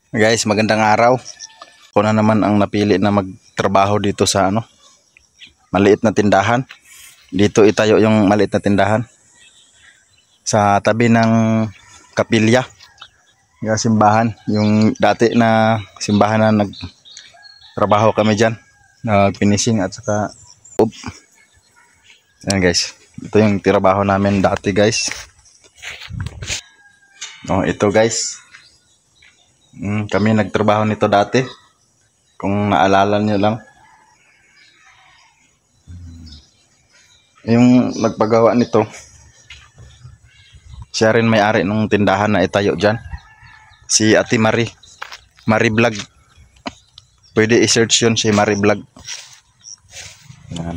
Guys, magandang araw. Ako na naman ang napili na magtrabaho dito sa maliit na tindahan. Dito itayo yung maliit na tindahan sa tabi ng kapilya. Yung simbahan, yung dati na simbahan na nagtrabaho kami diyan, nag-finishing at saka Ayan guys. Ito yung trabaho namin dati, guys. Oh, ito guys. Kami nagtrabaho nito dati. Kung naalala nyo lang. Yung nagpagawa nito, siya rin may-ari ng tindahan na itayo dyan. Si Ate Marie. Marie Vlog. Pwede i-search yun si Marie Vlog. Yan.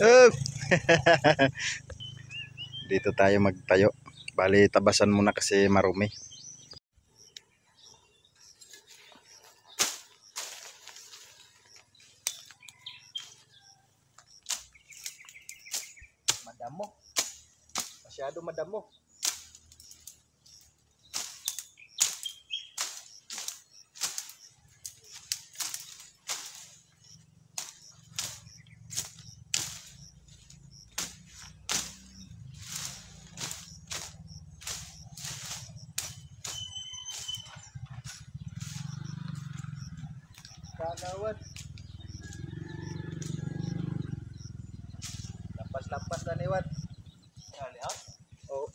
Oh. Dito tayo magtayo. Bali, tabasan muna kasi marumi. Madamo. Masyado madamo. Kagawad. Lapas-lapas na niwad. Oh.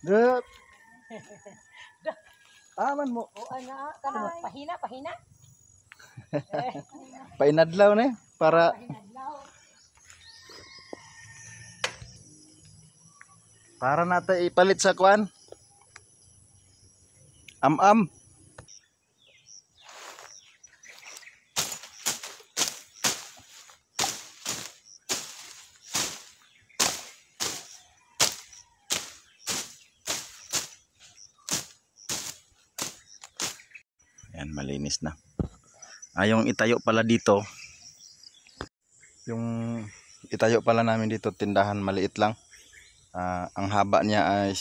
Dep. Taman mo. O ana, pahina. Painadlaw na para natin ipalit sa kwan. Am-am. Ayan, malinis na. Yung itayo pala dito, yung itayo pala namin dito, tindahan maliit lang. Ang haba niya ay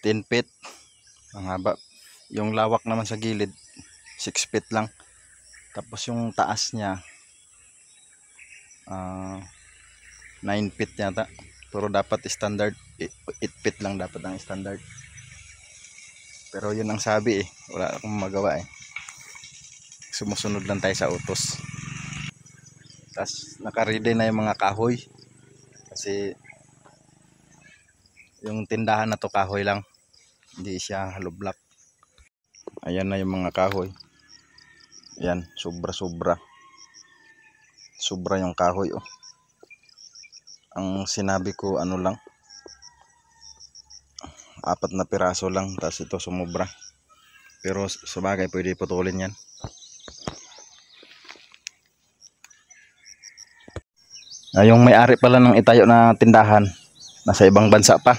10 feet. Ang haba. Yung lawak naman sa gilid 6 feet lang. Tapos yung taas niya 9 feet yata. Pero dapat standard 8 feet lang dapat ang standard. Pero yun ang sabi wala akong magawa sumusunod lang tayo sa utos. Tapos naka-ready na yung mga kahoy kasi yung tindahan na to kahoy lang, hindi siya hollow block. Ayan na yung mga kahoy. Ayan, sobra yung kahoy Ang sinabi ko lang 4 na piraso lang, tapos ito sumobra. Pero sa bagay pwede putulin yan. Yung may-ari pala ng itayo na tindahan nasa ibang bansa pa.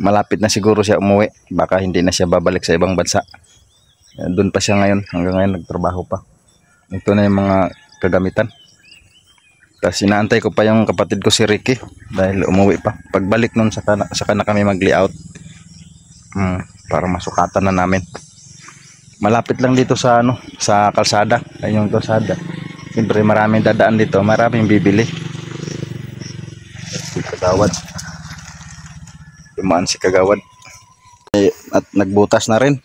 Malapit na siguro siya umuwi, baka hindi na siya babalik sa ibang bansa. Doon pa siya ngayon, hanggang ngayon nagtrabaho pa. Ito na yung mga kagamitan. Tapos inaantay ko pa yung kapatid ko si Ricky dahil umuwi pa. Pagbalik nun saka na kami mag-layout para masukatan na namin. Malapit lang dito sa sa kalsada. Ayun yung kalsada. Siyempre maraming dadaan dito, maraming bibili. Si Kagawad. Dumaan si Kagawad. At nagbutas na rin.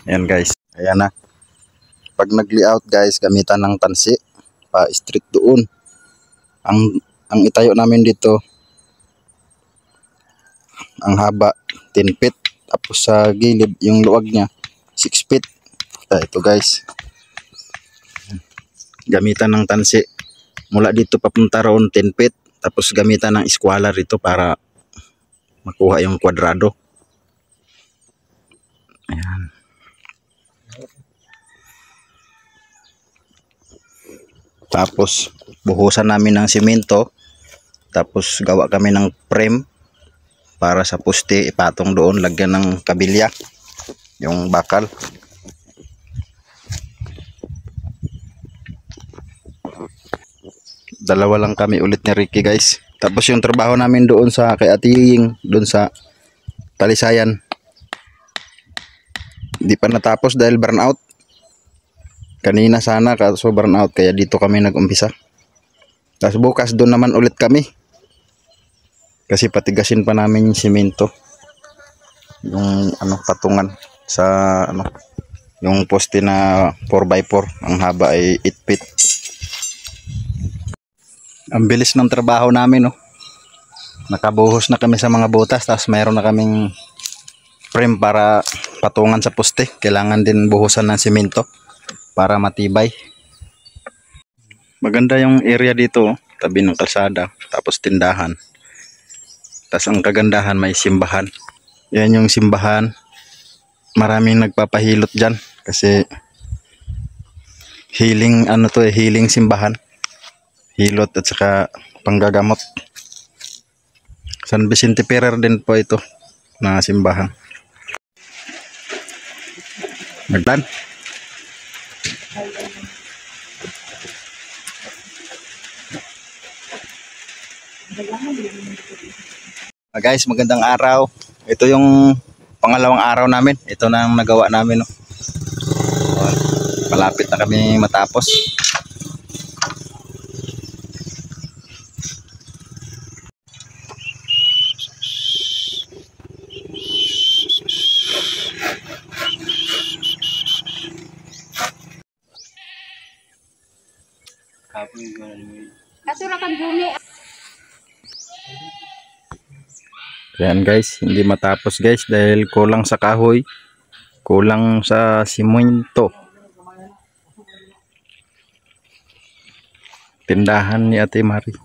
Ayan guys. Ayan na. Pag nag-layout guys, gamitan ng tansi. Pa-street doon. Ang itayo namin dito, ang haba 10 feet. Tapos sa gilid, yung luwag niya 6 feet. Ito guys. Gamitan ng tansi. Mula dito papunta roon 10 feet. Tapos gamitan ng squaller ito para makuha yung kwadrado. Ayan. Tapos buhusan namin ng simento. Tapos gawa kami ng frame para sa poste ipatong doon, lagyan ng kabilya yung bakal. Dalawa lang kami ulit ni Ricky guys. Tapos yung trabaho namin doon sa kay Ate Ying, doon sa Talisayan, hindi pa natapos dahil burnout. Kanina sana kaso burnout, kaya dito kami nag-umpisa. Tapos bukas doon naman ulit kami. Kasi patigasin pa namin yung simento. Yung patungan sa yung poste na 4x4, ang haba ay 8 feet. Ang bilis ng trabaho namin, no. Nakabuhos na kami sa mga butas, tapos mayroon na kaming frame para patungan sa poste. Kailangan din buhusan ng simento para matibay. Maganda yung area dito, tabi ng kalsada, tapos tindahan. Tapos ang kagandahan, may simbahan. Yan yung simbahan. Maraming nagpapahilot dyan kasi healing healing simbahan. Hilot at saka panggagamot. San Vicente Ferrer din po ito na simbahan. Naglan. Guys, magandang araw. Ito yung pangalawang araw namin. Ito na ang nagawa namin, no. Malapit na kami matapos. Kaso na kan Juni. Yan guys, hindi matapos guys dahil kulang sa kahoy, kulang sa simento. Tindahan ni Ate Mari.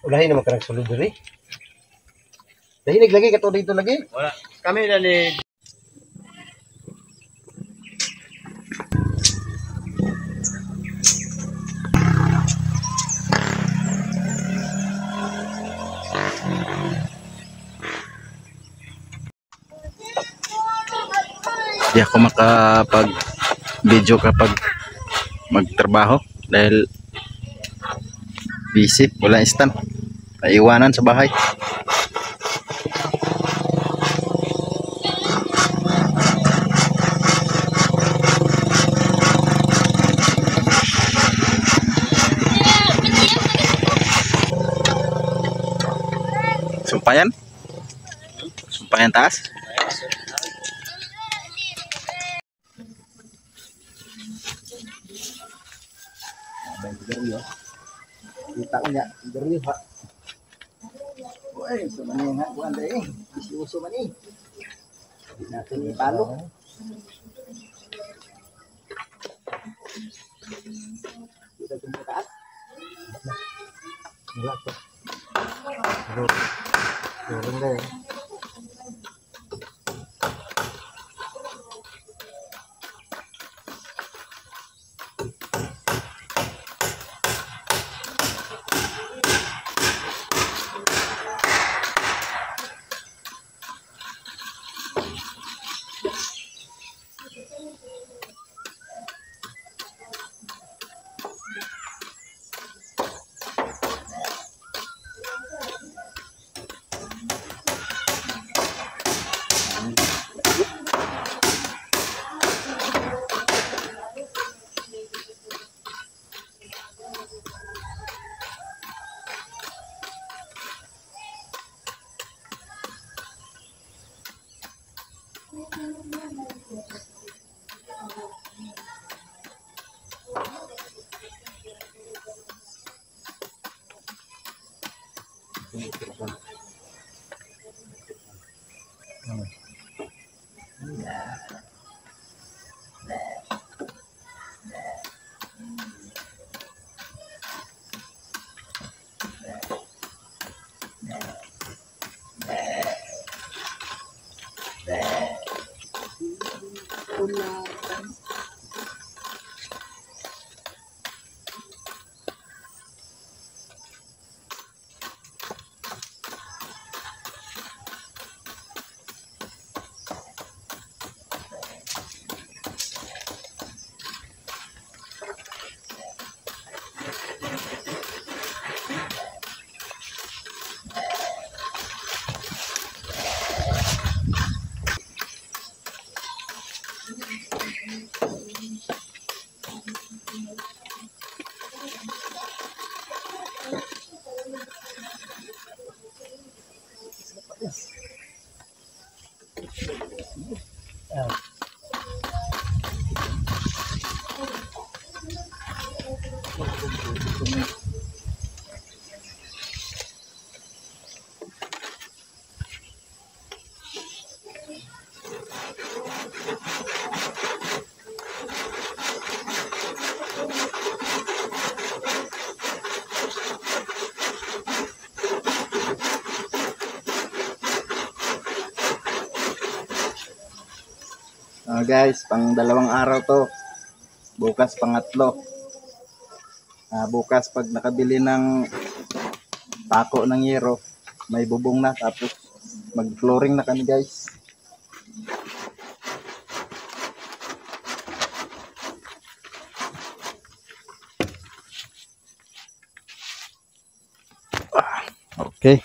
Ulahin naman ka nagsulod diri. Dahil naglagay ka to dito lagi. Wala. Kami na ni Di ako makapag video kapag magtrabaho dahil busy, wala stand. Naiwanan sa bahay. Sumpayan? Sumpayan taas? Kita niya, diri ha. Uy, sumanin ha, kuan dai. Isuso man ni. Natin ipalo. Kita tumutaas. Wala to. Dorong dai. Guys, pang 2 araw to. Bukas pangatlo. Bukas pag nakabili ng pako ng yero, may bubong na, tapos mag-flooring na kami guys. Okay.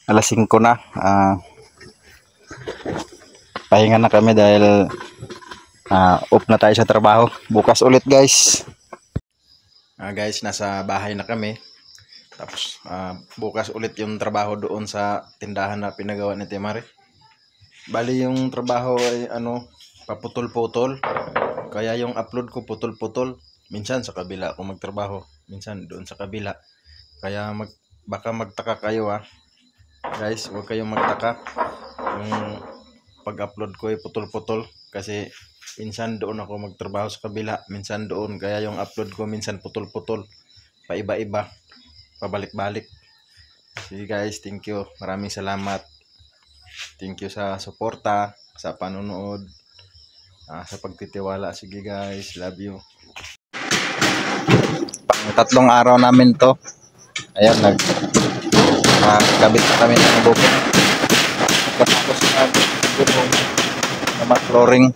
Alas 5 na. Pahinga na kami dahil off na tayo sa trabaho. Bukas ulit guys. Guys, nasa bahay na kami. Tapos bukas ulit yung trabaho doon sa tindahan na pinagawa ni Timari. Bali yung trabaho ay paputol-putol. Kaya yung upload ko putol-putol. Minsan sa kabila ako magtrabaho, minsan doon sa kabila. Kaya baka magtaka kayo guys, huwag kayong magtaka yung pag-upload ko ay putol-putol kasi minsan doon ako magtrabaho sa kabila, minsan doon, kaya yung upload ko minsan putol-putol, paiba-iba, pabalik-balik. Sige guys, thank you, maraming salamat, thank you sa suporta, sa panonood, sa pagtitiwala. Sige guys, love you. Pang 3 araw namin to. Ayan, kabit na kami ng bukod. Tapos na mag-flooring,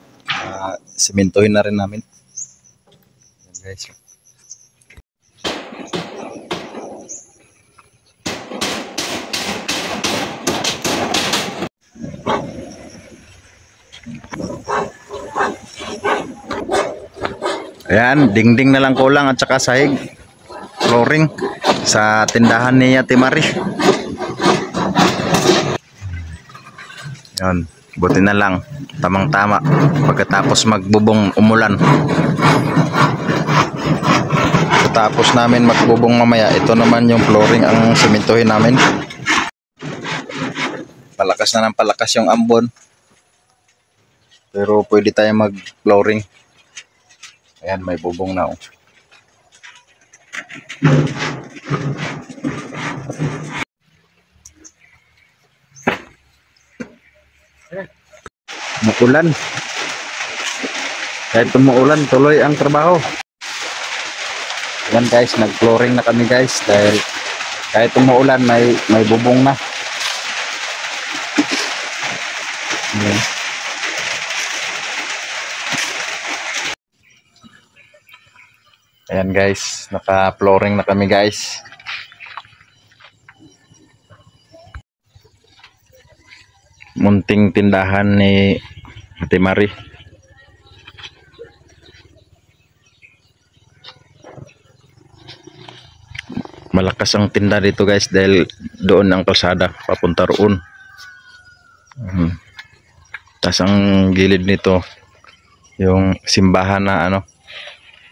simentohin na rin namin. Ayan guys. Ayan, dingding na lang kulang at saka sahig. Flooring sa tindahan ni Ate Mari. Yan, buti na lang, tamang-tama pagkatapos magbubong umulan. Tapos namin magbubong mamaya, ito naman yung flooring ang simentohin namin. Palakas na ng palakas yung ambon, pero pwede tayo mag-flooring. Ayan, may bubong na Umuulan. Kahit umuulan, tuloy ang trabaho. Yan guys, nag-flooring na kami guys dahil kahit umuulan may bubong na. Yan. Ayan guys, naka-flooring na kami guys. Munting tindahan ni Ate Mari. Malakas ang tinda dito guys dahil doon ang kalsada papunta roon. Tas ang gilid nito yung simbahan na ano,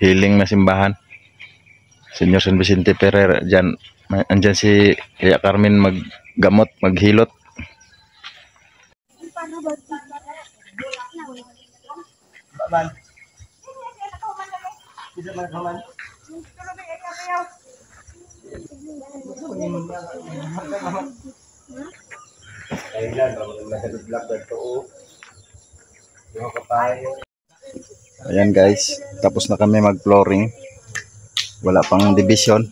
healing na simbahan. Senyor San Vicente Ferrer, andyan si Kuya Carmen maggamot, maghilot. Ayan guys, tapos na kami mag-flooring. Wala pang division.